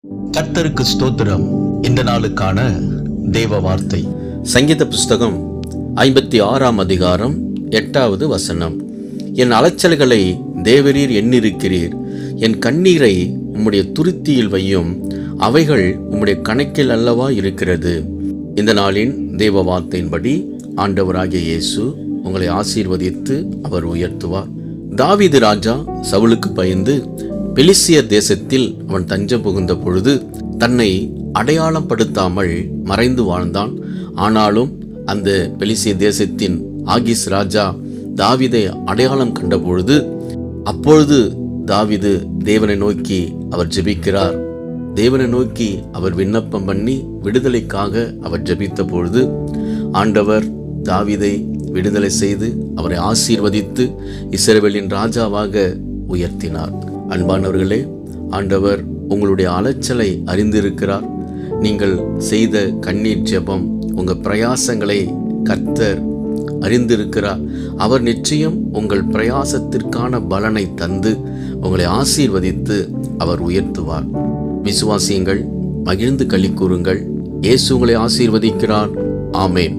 கர்த்தருக்கு ஸ்தோத்திரம். இந்த நாளுக்கான தேவ வார்த்தை சங்கீத புஸ்தகம் 56 அதிகாரம் 8வது வசனம். என் அலைச்சல்களை தேவரீர் எண்ணிருக்கிறீர், என் கண்ணீரை உம்முடைய துருத்தியில் வையும், அவைகள் உம்முடைய கணக்கில் அல்லவா இருக்கிறது. இந்த நாளின் தேவ வார்த்தையின்படி ஆண்டவராகிய இயேசு உங்களை ஆசீர்வதித்து அவர் உயர்த்துவார். தாவீது ராஜா சவுலுக்கு பயந்து பெலிஸ்தியர் தேசத்தில் அவன் தஞ்சம் புகுந்த பொழுது தன்னை அடையாளம் படுத்தாமல் மறைந்து வாழ்ந்தான். ஆனாலும் அந்த பெலிஸ்தியர் தேசத்தின் ஆகீஸ் ராஜா தாவீதை அடையாளம் கண்டபொழுது அப்பொழுது தாவீது தேவனை நோக்கி அவர் ஜெபிக்கிறார். தேவனை நோக்கி அவர் விண்ணப்பம் பண்ணி விடுதலைக்காக அவர் ஜெபித்த பொழுது ஆண்டவர் தாவீதை விடுதலை செய்து அவரை ஆசீர்வதித்து இஸ்ரவேலின் ராஜாவாக உயர்த்தினார். அன்பானவர்களே, ஆண்டவர் உங்களுடைய அலைச்சலை அறிந்திருக்கிறார். நீங்கள் செய்த கண்ணீர் ஜெபம், உங்கள் பிரயாசங்களை கர்த்தர் அறிந்திருக்கிறார். அவர் நிச்சயம் உங்கள் பிரயாசத்திற்கான பலனை தந்து உங்களை ஆசீர்வதித்து அவர் உயர்த்துவார். விசுவாசியுங்கள், மகிழ்ந்து களி கூறுங்கள். இயேசு உங்களை ஆசீர்வதிக்கிறார். ஆமேன்.